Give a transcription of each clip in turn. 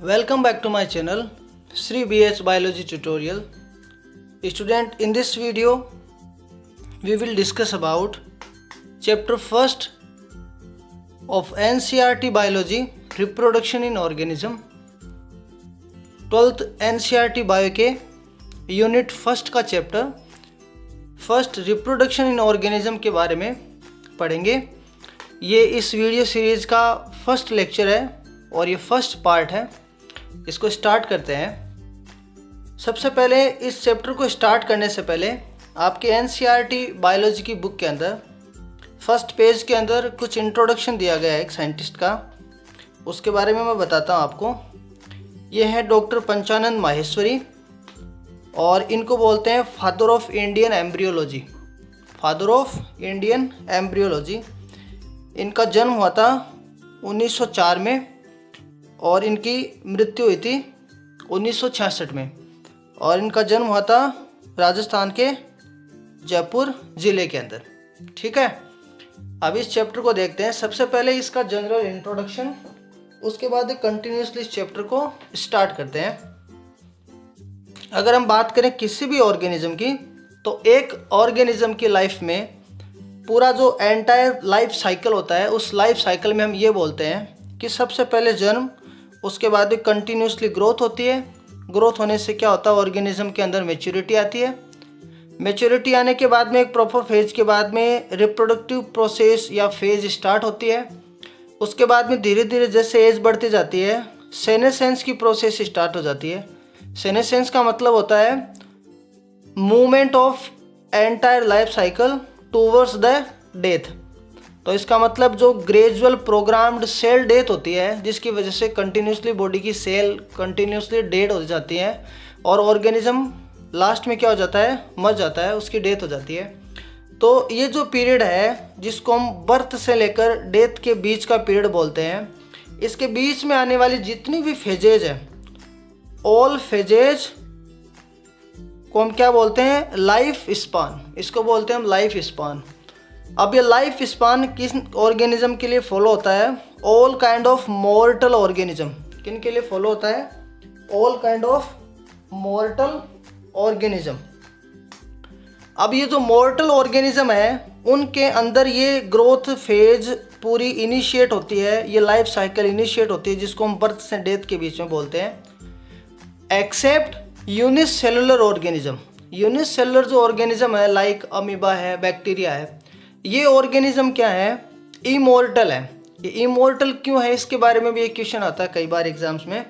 Welcome back to my channel Sri BH Biology Tutorial. Student, in this video we will discuss about chapter 1st of NCERT Biology, Reproduction in Organism, 12th NCERT Bio के unit first का chapter first reproduction in organism के बारे में पढ़ेंगे। ये इस video series का first lecture है और ये फर्स्ट पार्ट है। इसको स्टार्ट करते हैं। सबसे पहले इस चैप्टर को स्टार्ट करने से पहले आपके एनसीईआरटी बायोलॉजी की बुक के अंदर फर्स्ट पेज के अंदर कुछ इंट्रोडक्शन दिया गया है एक साइंटिस्ट का, उसके बारे में मैं बताता हूँ आपको। ये है डॉक्टर पंचानंद माहेश्वरी और इनको बोलते हैं father of Indian embryology. Father of Indian embryology. इनका जन्म हुआ था 1904 में और इनकी मृत्यु हुई थी 1966 में और इनका जन्म हुआ था राजस्थान के जयपुर ज़िले के अंदर। ठीक है, अब इस चैप्टर को देखते हैं। सबसे पहले इसका जनरल इंट्रोडक्शन, उसके बाद कंटिन्यूसली इस चैप्टर को स्टार्ट करते हैं। अगर हम बात करें किसी भी ऑर्गेनिज्म की, तो एक ऑर्गेनिज्म की लाइफ में पूरा जो एंटायर लाइफ साइकिल होता है, उस लाइफ साइकिल में हम ये बोलते हैं कि सबसे पहले जन्म, उसके बाद भी कंटिन्यूसली ग्रोथ होती है। ग्रोथ होने से क्या होता है, ऑर्गेनिज्म के अंदर मैच्योरिटी आती है। मैच्योरिटी आने के बाद में एक प्रॉपर फेज के बाद में रिप्रोडक्टिव प्रोसेस या फेज स्टार्ट होती है। उसके बाद में धीरे धीरे जैसे एज बढ़ती जाती है, सेनेसेंस की प्रोसेस स्टार्ट हो जाती है। सेनेसेंस का मतलब होता है movement of entire life cycle towards the death. तो इसका मतलब जो ग्रेजुअल प्रोग्राम्ड सेल डेथ होती है, जिसकी वजह से कंटिन्यूसली बॉडी की सेल कंटिन्यूसली डेड हो जाती है और ऑर्गेनिज्म लास्ट में क्या हो जाता है, मर जाता है, उसकी डेथ हो जाती है। तो ये जो पीरियड है जिसको हम बर्थ से लेकर डेथ के बीच का पीरियड बोलते हैं, इसके बीच में आने वाली जितनी भी फेजेज है, ऑल फेजेज को हम क्या बोलते हैं, लाइफ स्पान। इसको बोलते हैं हम लाइफ स्पान। अब ये लाइफ स्पान किस ऑर्गेनिज्म के लिए फॉलो होता है, ऑल काइंड ऑफ मॉर्टल ऑर्गेनिज्म। किन के लिए फॉलो होता है, ऑल काइंड ऑफ मॉर्टल ऑर्गेनिज्म। अब ये जो मॉर्टल ऑर्गेनिज्म है, उनके अंदर ये ग्रोथ फेज पूरी इनिशिएट होती है, ये लाइफ साइकिल इनिशिएट होती है, जिसको हम बर्थ से डेथ के बीच में बोलते हैं। Except unicellular organism. यूनिसेलुलर जो ऑर्गेनिज्म है, लाइक अमीबा है, बैक्टीरिया है, ये ऑर्गेनिज्म क्या है, इमॉर्टल है। ये इमॉर्टल क्यों है, इसके बारे में भी एक क्वेश्चन आता है कई बार एग्जाम्स में।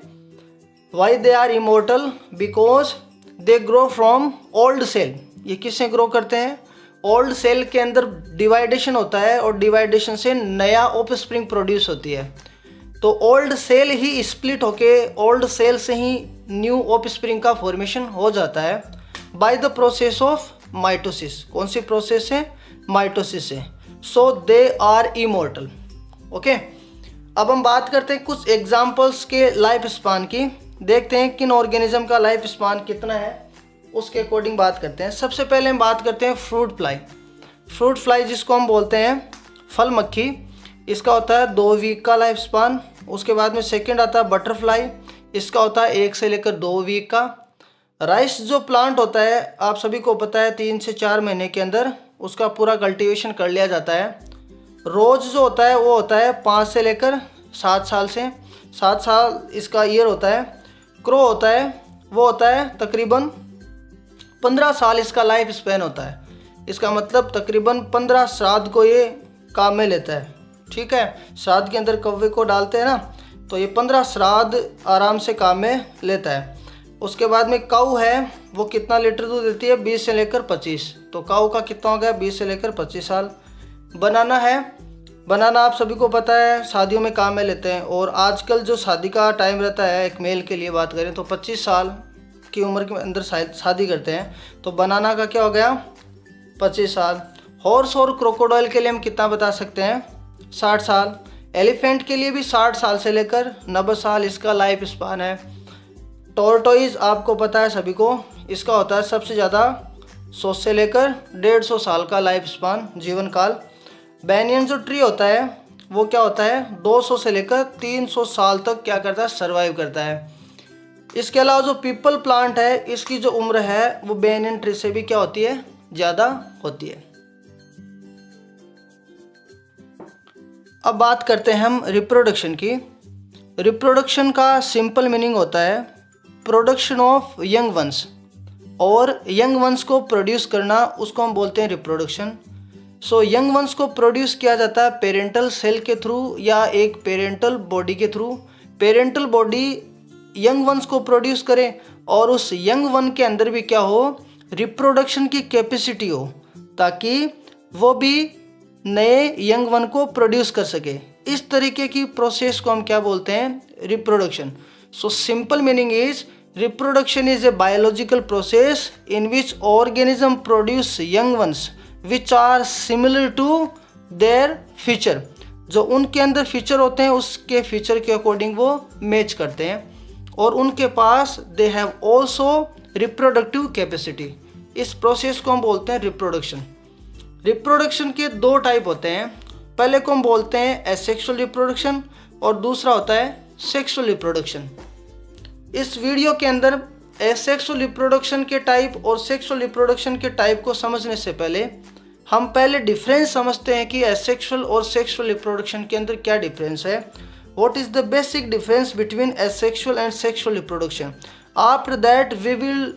Why they are immortal, because they grow from old cell. ये किससे ग्रो करते हैं, ओल्ड सेल के अंदर डिवाइडेशन होता है और डिवाइडेशन से नया ऑफस्प्रिंग प्रोड्यूस होती है। तो ओल्ड सेल ही स्प्लिट होके ओल्ड सेल से ही न्यू ऑफस्प्रिंग का फॉर्मेशन हो जाता है by the process of mitosis. कौन सी प्रोसेस है, माइटोसिस है। सो दे आर इमॉर्टल। ओके, अब हम बात करते हैं कुछ एग्जांपल्स के लाइफ स्पान की। देखते हैं किन ऑर्गेनिज्म का लाइफ स्पान कितना है, उसके अकॉर्डिंग बात करते हैं। सबसे पहले हम बात करते हैं फ्रूट फ्लाई। फ्रूट फ्लाई जिसको हम बोलते हैं फल मक्खी, इसका होता है 2 वीक का लाइफ स्पान। उसके बाद में सेकंड आता है बटरफ्लाई, इसका होता है 1 से लेकर 2 वीक का। राइस जो प्लांट होता है, आप सभी को पता है 3 से 4 महीने के अंदर उसका पूरा कल्टीवेशन कर लिया जाता है। रोज जो होता है वो होता है 5 से लेकर 7 साल से 7 साल इसका ईयर होता है। क्रो होता है वो होता है तकरीबन 15 साल इसका लाइफ स्पैन होता है। इसका मतलब तकरीबन 15 श्राद्ध को ये काम में लेता है। ठीक है, श्राद्ध के अंदर कौवे को डालते हैं ना, तो ये 15 श्राद्ध आराम से काम में लेता है। उसके बाद में काऊ है, वो कितना लीटर दूध देती है, 20 से लेकर 25। तो काऊ का कितना हो गया, 20 से लेकर 25 साल। बनाना है, बनाना आप सभी को पता है शादियों में काम में लेते हैं और आजकल जो शादी का टाइम रहता है, एक मेल के लिए बात करें तो 25 साल की उम्र के अंदर शादी करते हैं। तो बनाना का क्या हो गया, 25 साल। हॉर्स और क्रोकोडाइल के लिए हम कितना बता सकते हैं, 60 साल। एलिफेंट के लिए भी 60 साल से लेकर 90 साल इसका लाइफ स्पान है। टॉर्टोइज आपको पता है सभी को, इसका होता है सबसे ज़्यादा 100 से लेकर 150 साल का लाइफ स्पान, जीवन काल। बैनियन जो ट्री होता है वो क्या होता है 200 से लेकर 300 साल तक क्या करता है, सर्वाइव करता है। इसके अलावा जो पीपल प्लांट है इसकी जो उम्र है वो बेनियन ट्री से भी क्या होती है, ज़्यादा होती है। अब बात करते हैं हम रिप्रोडक्शन की। रिप्रोडक्शन का सिंपल मीनिंग होता है प्रोडक्शन ऑफ यंग वंस, और यंग वंस को प्रोड्यूस करना उसको हम बोलते हैं रिप्रोडक्शन। सो यंग वंस को प्रोड्यूस किया जाता है पेरेंटल सेल के थ्रू या एक पेरेंटल बॉडी के through. Parental body young ones को प्रोड्यूस करे और उस यंग वन के अंदर भी क्या हो, रिप्रोडक्शन की कैपेसिटी हो, ताकि वो भी नए यंग वन को प्रोड्यूस कर सके। इस तरीके की प्रोसेस को हम क्या बोलते हैं, reproduction. So simple meaning is reproduction is a biological process in which organism produce young ones which are similar to their feature. जो उनके अंदर फीचर होते हैं उसके फीचर के अकॉर्डिंग वो मैच करते हैं, और उनके पास they have also reproductive capacity. इस प्रोसेस को हम बोलते हैं रिप्रोडक्शन। रिप्रोडक्शन के दो टाइप होते हैं, पहले को हम बोलते हैं एसेक्सुअल रिप्रोडक्शन और दूसरा होता है सेक्सुअल रिप्रोडक्शन। इस वीडियो के अंदर एसेक्सुअल रिप्रोडक्शन के टाइप और सेक्सुअल रिप्रोडक्शन के टाइप को समझने से पहले हम पहले डिफरेंस समझते हैं कि एसेक्सुअल और सेक्सुअल रिप्रोडक्शन के अंदर क्या डिफरेंस है। What is the basic difference between asexual and sexual reproduction. After that we will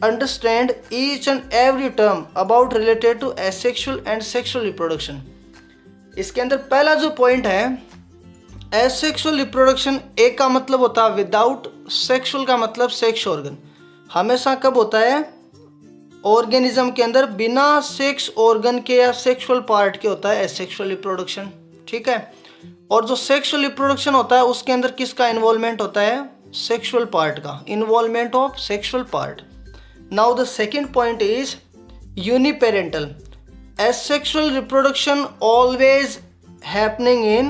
understand each and every term about related to asexual and sexual reproduction। इसके अंदर पहला जो पॉइंट है एसेक्सुअल रिप्रोडक्शन, एक का मतलब होता है विदाउट, सेक्सुअल का मतलब सेक्स ऑर्गन। हमेशा कब होता है, ऑर्गेनिज्म के अंदर बिना सेक्स ऑर्गन के या सेक्सुअल पार्ट के होता है एसेक्सुअल रिप्रोडक्शन, ठीक है। और जो सेक्सुअल रिप्रोडक्शन होता है उसके अंदर किसका इन्वॉल्वमेंट होता है, सेक्सुअल पार्ट का, involvement of sexual part. Now the second point is uniparental. Asexual reproduction always happening in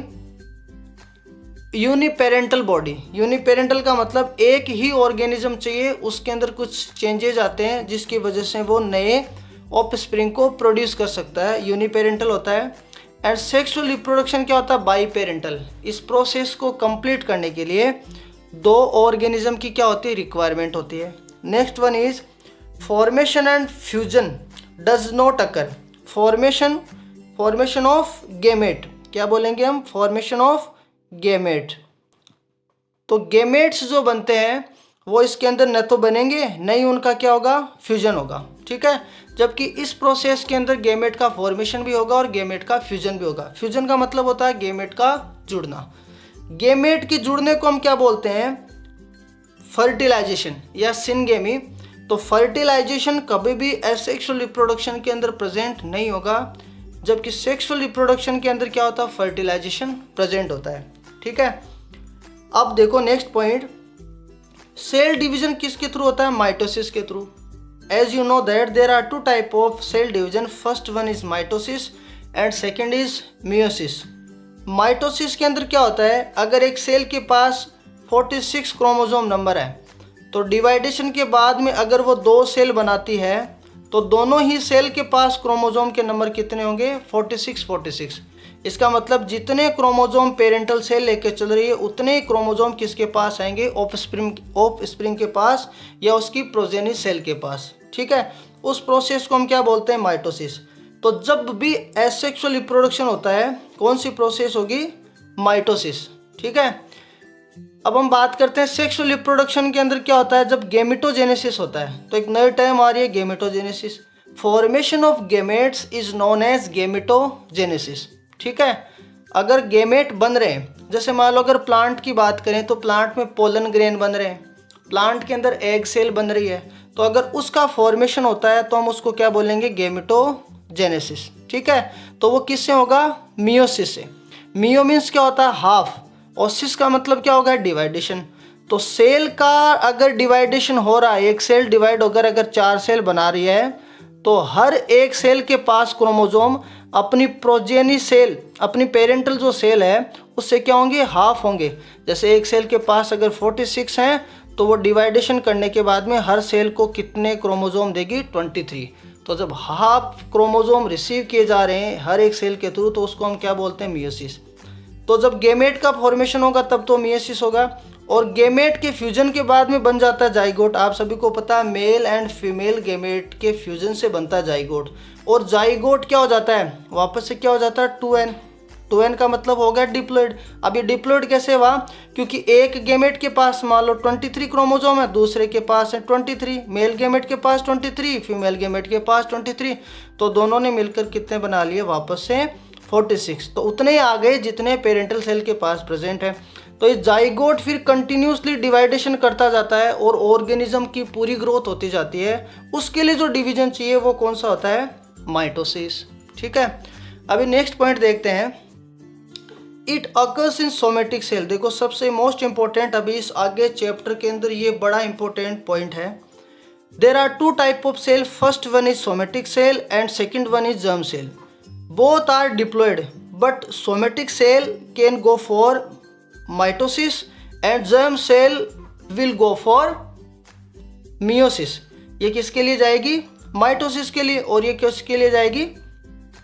uniparental body। uniparental का मतलब एक ही ऑर्गेनिज्म चाहिए, उसके अंदर कुछ चेंजेज आते हैं जिसकी वजह से वो नए ऑफस्प्रिंग को प्रोड्यूस कर सकता है, यूनिपेरेंटल होता है। एंड सेक्सुअल रिप्रोडक्शन क्या होता है, बाईपेरेंटल। इस प्रोसेस को कंप्लीट करने के लिए दो ऑर्गेनिज्म की क्या होती है, रिक्वायरमेंट होती है। Next one is formation and fusion does not occur. Formation of gamete, क्या बोलेंगे हम, फॉर्मेशन ऑफ गेमेट। तो गेमेट्स जो बनते हैं वो इसके अंदर न तो बनेंगे, नहीं उनका क्या होगा, फ्यूजन होगा, ठीक है। जबकि इस प्रोसेस के अंदर गेमेट का फॉर्मेशन भी होगा और गेमेट का फ्यूजन भी होगा। फ्यूजन का मतलब होता है गेमेट का जुड़ना। गेमेट के जुड़ने को हम क्या बोलते हैं, फर्टिलाइजेशन या सिनगेमी। तो फर्टिलाइजेशन कभी भी एसेक्सुअल रिप्रोडक्शन के अंदर प्रेजेंट नहीं होगा, जबकि सेक्सुअल रिप्रोडक्शन के अंदर क्या होता है, फर्टिलाइजेशन प्रेजेंट होता है, ठीक है। अब देखो नेक्स्ट पॉइंट, सेल डिवीजन किसके थ्रू होता है, माइटोसिस के through. As you know that there are two type of cell division, first one is mitosis and second is meiosis. Mitosis के अंदर क्या होता है, अगर एक सेल के पास 46 क्रोमोसोम नंबर है तो डिवाइडेशन के बाद में अगर वो दो सेल बनाती है तो दोनों ही सेल के पास क्रोमोसोम के नंबर कितने होंगे, 46। इसका मतलब जितने क्रोमोसोम पेरेंटल सेल लेके चल रही है उतने ही क्रोमोसोम किसके पास आएंगे, ऑफस्प्रिंग के पास या उसकी प्रोजेनी सेल के पास, ठीक है। उस प्रोसेस को हम क्या बोलते हैं, माइटोसिस। तो जब भी एसेक्सुअल रिप्रोडक्शन होता है कौन सी प्रोसेस होगी, माइटोसिस, ठीक है। अब हम बात करते हैं सेक्सुअल रिप्रोडक्शन के अंदर क्या होता है, जब गेमेटोजेनेसिस होता है। तो एक नई टर्म आ रही है gametogenesis. Formation of gametes is known as gametogenesis, ठीक है। अगर गेमेट बन रहे हैं, जैसे मान लो अगर प्लांट की बात करें तो प्लांट में पोलन ग्रेन बन रहे हैं, प्लांट के अंदर एग सेल बन रही है, तो अगर उसका फॉर्मेशन होता है तो हम उसको क्या बोलेंगे, गेमेटोजेनेसिस, ठीक है। तो वो किससे होगा, मियोसिस से। मियो मीन्स क्या होता है, हाफ, और सिस का मतलब क्या होगा, डिवाइडेशन। तो सेल का अगर डिवाइडेशन हो रहा है, एक सेल डिवाइड होकर अगर 4 सेल बना रही है तो हर एक सेल के पास क्रोमोसोम अपनी प्रोजेनी सेल, अपनी पेरेंटल जो सेल है उससे क्या होंगे, हाफ होंगे। जैसे एक सेल के पास अगर 46 हैं तो वो डिवाइडेशन करने के बाद में हर सेल को कितने क्रोमोसोम देगी, 23। तो जब हाफ क्रोमोसोम रिसीव किए जा रहे हैं हर एक सेल के थ्रू, तो उसको हम क्या बोलते हैं, मियोसिस। तो जब गेमेट का फॉर्मेशन होगा तब तो मियोसिस होगा, और गेमेट के फ्यूजन के बाद में बन जाता है जाइगोट। आप सभी को पता है मेल एंड फीमेल गेमेट के फ्यूजन से बनता है जाइगोट, और जाइगोट क्या हो जाता है, वापस से क्या हो जाता है, 2n। 2n का मतलब हो गया डिप्लॉइड। अब ये डिप्लॉइड कैसे हुआ, क्योंकि एक गेमेट के पास मान लो 23 क्रोमोसोम है, दूसरे के पास है 23, मेल गेमेट के पास 23, फीमेल गेमेट के पास 23, तो दोनों ने मिलकर कितने बना लिए, वापस से 46। तो उतने ही आ गए जितने पेरेंटल सेल के पास प्रेजेंट है। तो ये जाइगोट फिर कंटिन्यूसली डिवाइडेशन करता जाता है और ऑर्गेनिज्म की पूरी ग्रोथ होती जाती है। उसके लिए जो डिवीजन चाहिए वो कौन सा होता है, माइटोसिस। ठीक है, अभी नेक्स्ट पॉइंट देखते हैं, it occurs in somatic cell. देखो सबसे मोस्ट इंपॉर्टेंट अभी इस आगे चैप्टर के अंदर ये बड़ा इंपॉर्टेंट पॉइंट है। There are 2 type of cell, first one is somatic cell and second one is germ cell. Both are diploid but somatic cell can go for mitosis and germ cell will go for meiosis. ये किसके लिए जाएगी, mitosis के लिए, और ये किसके लिए जाएगी,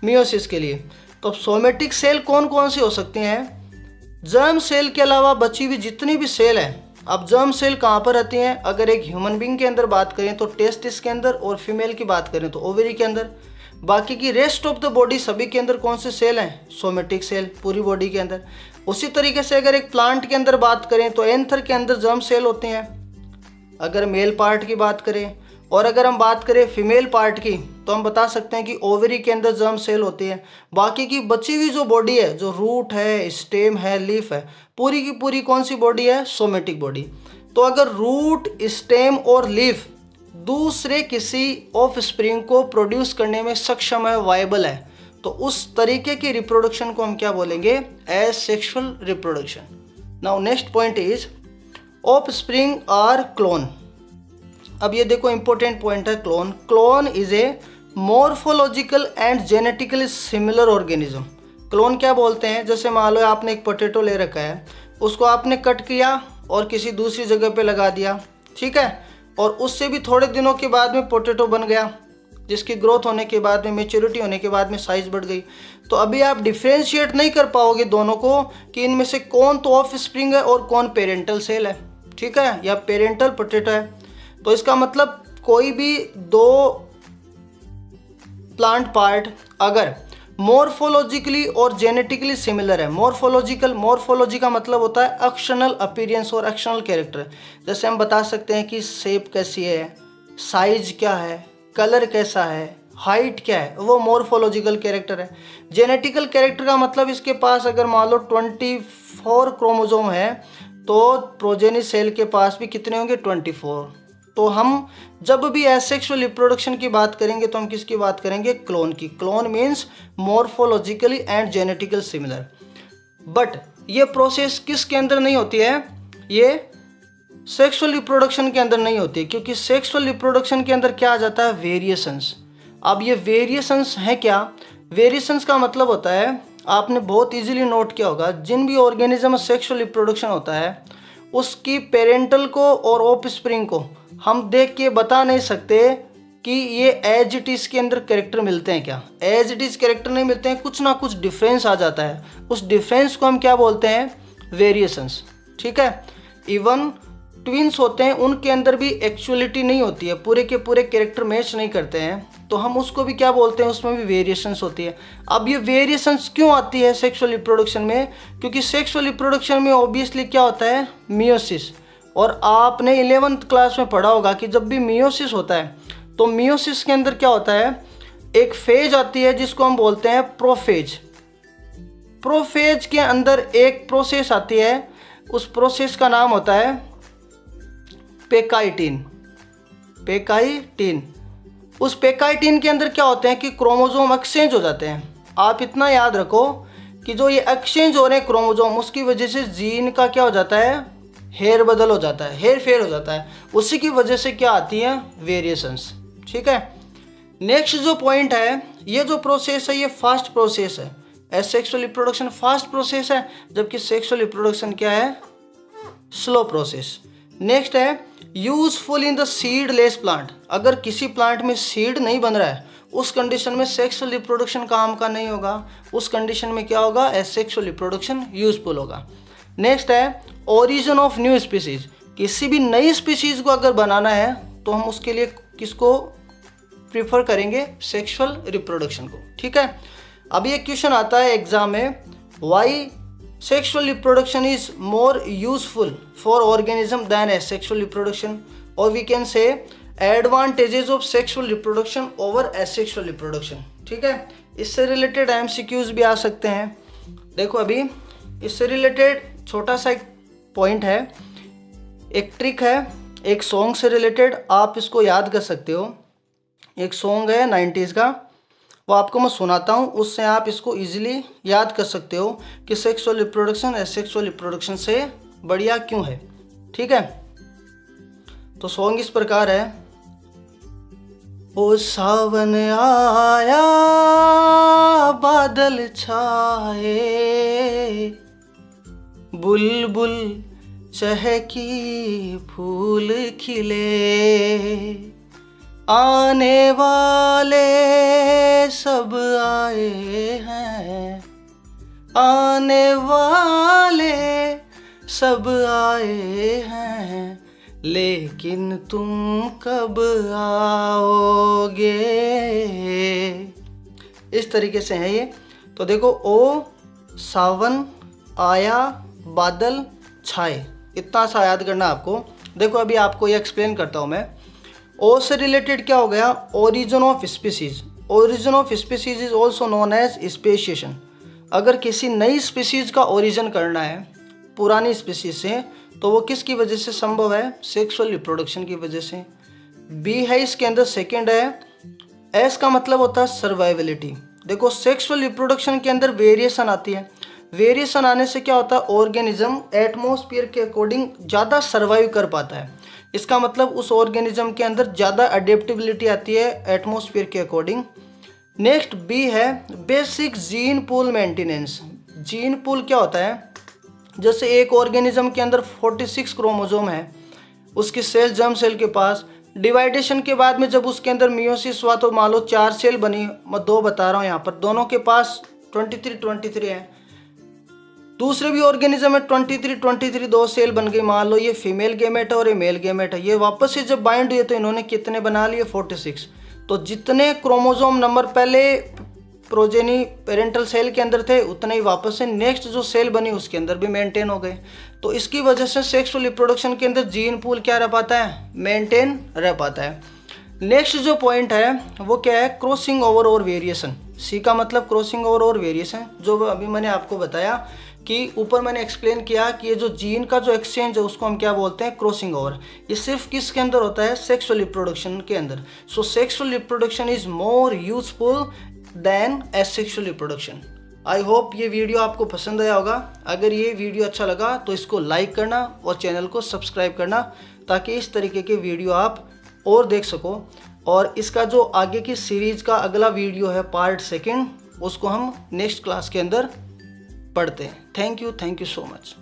मियोसिस के लिए। तो सोमेटिक सेल कौन कौन सी हो सकती हैं, जर्म सेल के अलावा बची हुई जितनी भी सेल हैं। अब जर्म सेल कहाँ पर रहती हैं, अगर एक ह्यूमन बींग के अंदर बात करें तो टेस्टिस के अंदर, और फीमेल की बात करें तो ओवरी के अंदर। बाकी की रेस्ट ऑफ द बॉडी सभी के अंदर कौन से सेल हैं, सोमेटिक सेल, पूरी बॉडी के अंदर। उसी तरीके से अगर एक प्लांट के अंदर बात करें तो एंथर के अंदर जर्म सेल होते हैं, अगर मेल पार्ट की बात करें। और अगर हम बात करें फीमेल पार्ट की तो हम बता सकते हैं कि ओवरी के अंदर जर्म सेल होती है। बाकी की बची हुई जो बॉडी है, जो रूट है, स्टेम है, लीफ है, पूरी की पूरी कौन सी बॉडी है, सोमेटिक बॉडी। तो अगर रूट, स्टेम और लीफ दूसरे किसी ऑफ स्प्रिंग को प्रोड्यूस करने में सक्षम है, वायबल है, तो उस तरीके की रिप्रोडक्शन को हम क्या बोलेंगे, asexual reproduction. Now next point is offspring are clone. अब ये देखो इंपॉर्टेंट पॉइंट है, clone. Clone is a morphological and genetically similar organism. Clone क्या बोलते हैं, जैसे मान लो आपने एक पोटैटो ले रखा है, उसको आपने कट किया और किसी दूसरी जगह पे लगा दिया, ठीक है, और उससे भी थोड़े दिनों के बाद में पोटैटो बन गया, जिसकी ग्रोथ होने के बाद में, मैच्योरिटी होने के बाद में साइज बढ़ गई। तो अभी आप डिफ्रेंशिएट नहीं कर पाओगे दोनों को कि इनमें से कौन तो ऑफ स्प्रिंग है और कौन पेरेंटल सेल है, ठीक है, या पेरेंटल पोटैटो है। तो इसका मतलब कोई भी दो प्लांट पार्ट अगर मॉर्फोलॉजिकली और जेनेटिकली सिमिलर है, मॉर्फोलॉजी का मतलब होता है एक्सटर्नल अपीयरेंस और एक्सटर्नल कैरेक्टर। जैसे हम बता सकते हैं कि शेप कैसी है, साइज क्या है, कलर कैसा है, हाइट क्या है, वो मॉर्फोलॉजिकल कैरेक्टर है। जेनेटिकल कैरेक्टर का मतलब इसके पास अगर मान लो 24 क्रोमोसोम है तो प्रोजेनी सेल के पास भी कितने होंगे, 24। तो हम जब भी एसेक्सुअल रिप्रोडक्शन की बात करेंगे तो हम किसकी बात करेंगे, क्लोन की। Clone means morphologically and genetical similar. But ये प्रोसेस किसके अंदर नहीं होती है, ये सेक्सुअल रिप्रोडक्शन के अंदर नहीं होती, क्योंकि सेक्सुअल रिप्रोडक्शन के अंदर क्या आ जाता है, वेरिएशंस। अब ये वेरिएशंस है क्या, वेरिएशंस का मतलब होता है, आपने बहुत इजीली नोट किया होगा, जिन भी ऑर्गेनिज्म में सेक्सुअल रिप्रोडक्शन होता है उसकी पेरेंटल को और ऑफ स्प्रिंग को हम देख के बता नहीं सकते कि ये एज इट इज़ के अंदर कैरेक्टर मिलते हैं क्या, एज इट इज़ कैरेक्टर नहीं मिलते हैं, कुछ ना कुछ डिफरेंस आ जाता है। उस डिफरेंस को हम क्या बोलते हैं, वेरिएशंस, ठीक है। इवन ट्विंस होते हैं, उनके अंदर भी एक्चुअलिटी नहीं होती है, पूरे के पूरे कैरेक्टर मैच नहीं करते हैं, तो हम उसको भी क्या बोलते हैं, उसमें भी वेरिएशंस होती है। अब ये वेरिएशंस क्यों आती है सेक्सुअल रिप्रोडक्शन में, क्योंकि सेक्सुअल रिप्रोडक्शन में ऑब्वियसली क्या होता है, मियोसिस। और आपने 11th क्लास में पढ़ा होगा कि जब भी मियोसिस होता है तो मियोसिस के अंदर क्या होता है, एक फेज आती है जिसको हम बोलते हैं प्रोफेज। प्रोफेज के अंदर एक प्रोसेस आती है, उस प्रोसेस का नाम होता है पेकाइटिन। पेकाइटिन, उस पेकाइटिन के अंदर क्या होते हैं कि क्रोमोसोम एक्सचेंज हो जाते हैं। आप इतना याद रखो कि जो ये एक्सचेंज हो रहे हैं क्रोमोसोम, उसकी वजह से जीन का क्या हो जाता है, हेयर बदल हो जाता है, हेयर फेयर हो जाता है, उसी की वजह से क्या आती है, वेरिएशंस, ठीक है। नेक्स्ट जो पॉइंट है, ये जो प्रोसेस है ये फास्ट प्रोसेस है, एसेक्सुअल रिप्रोडक्शन फास्ट प्रोसेस है, जबकि सेक्सुअल रिप्रोडक्शन क्या है, स्लो प्रोसेस। नेक्स्ट है useful in the seedless plant. अगर किसी प्लांट में सीड नहीं बन रहा है उस कंडीशन में सेक्सुअल रिप्रोडक्शन काम का नहीं होगा। उस कंडीशन में क्या होगा, एसेक्सुअल रिप्रोडक्शन यूजफुल होगा। नेक्स्ट है ओरिजिन ऑफ न्यू स्पीसीज। किसी भी नई स्पीसीज को अगर बनाना है तो हम उसके लिए किसको प्रीफर करेंगे, सेक्सुअल रिप्रोडक्शन को। ठीक है, अब ये क्वेश्चन आता है एग्जाम में, why sexual reproduction is more useful for organism than asexual reproduction, और we can say advantages of sexual reproduction over asexual reproduction. ठीक है, इससे रिलेटेड एमसीक्यूज भी आ सकते हैं। देखो अभी इससे रिलेटेड छोटा सा एक पॉइंट है, एक ट्रिक है, एक सॉन्ग से रिलेटेड आप इसको याद कर सकते हो। एक सॉन्ग है 90s का, वो आपको मैं सुनाता हूँ, उससे आप इसको इजीली याद कर सकते हो कि सेक्सुअल रिप्रोडक्शन एसेक्सुअल रिप्रोडक्शन से बढ़िया क्यों है। ठीक है, तो सॉन्ग इस प्रकार है, ओ सावन आया बादल छाए, बुलबुल चहकी फूल खिले, आने वाले सब आए हैं, आने वाले सब आए हैं, लेकिन तुम कब आओगे। इस तरीके से है ये। तो देखो, ओ सावन आया बादल छाए, इतना सा याद करना आपको। देखो अभी आपको ये एक्सप्लेन करता हूँ मैं। ओ से रिलेटेड क्या हो गया, origin of species. Origin of species is also known as speciation. अगर किसी नई स्पीसीज का ओरिजिन करना है पुरानी स्पीसीज से, तो वो किसकी वजह से संभव है, सेक्सुअल रिप्रोडक्शन की वजह से। बी है इसके अंदर, सेकेंड है। एस का मतलब होता है सर्वाइवलिटी। देखो सेक्सुअल रिप्रोडक्शन के अंदर वेरिएशन आती है। वेरिएशन आने से क्या होता है, ऑर्गेनिज्म एटमॉस्फेयर के अकॉर्डिंग ज़्यादा सर्वाइव कर पाता है। इसका मतलब उस ऑर्गेनिज्म के अंदर ज़्यादा अडेप्टिबिलिटी आती है एटमॉस्फेयर के अकॉर्डिंग। नेक्स्ट बी है basic gene pool maintenance. Gene pool क्या होता है, जैसे एक ऑर्गेनिज्म के अंदर 46 क्रोमोसोम है, उसकी सेल जर्म सेल के पास, डिवाइडेशन के बाद में जब उसके अंदर मियोसिस हुआ तो मान लो 4 सेल बनी, मैं 2 बता रहा हूँ यहाँ पर, दोनों के पास 23 है। दूसरे भी ऑर्गेनिज्म में 23 2 सेल बन गई, मान लो ये फीमेल गेमेट है और ये मेल गेमेट है। ये वापस से जब बाइंड हुए तो इन्होंने कितने बना लिए, 46। तो जितने क्रोमोसोम नंबर पहले प्रोजेनी पेरेंटल सेल के अंदर थे उतने ही वापस से नेक्स्ट जो सेल बनी उसके अंदर भी मेंटेन हो गए। तो इसकी वजह से सेक्सुअल रिप्रोडक्शन के अंदर जीन पूल क्या रह पाता है, मेंटेन रह पाता है। नेक्स्ट जो पॉइंट है वो क्या है, क्रॉसिंग ओवर और वेरिएशन। सी का मतलब क्रॉसिंग ओवर और वेरिएशन, जो अभी मैंने आपको बताया कि ऊपर मैंने एक्सप्लेन किया कि ये जो जीन का जो एक्सचेंज है उसको हम क्या बोलते हैं, क्रॉसिंग ओवर। ये सिर्फ किसके अंदर होता है, सेक्सुअल रिप्रोडक्शन के अंदर। So sexual reproduction is more useful than asexual reproduction. I hope ये वीडियो आपको पसंद आया होगा। अगर ये वीडियो अच्छा लगा तो इसको लाइक करना और चैनल को सब्सक्राइब करना, ताकि इस तरीके के वीडियो आप और देख सको। और इसका जो आगे की सीरीज़ का अगला वीडियो है पार्ट 2, उसको हम नेक्स्ट क्लास के अंदर पढ़ते हैं। Thank you so much.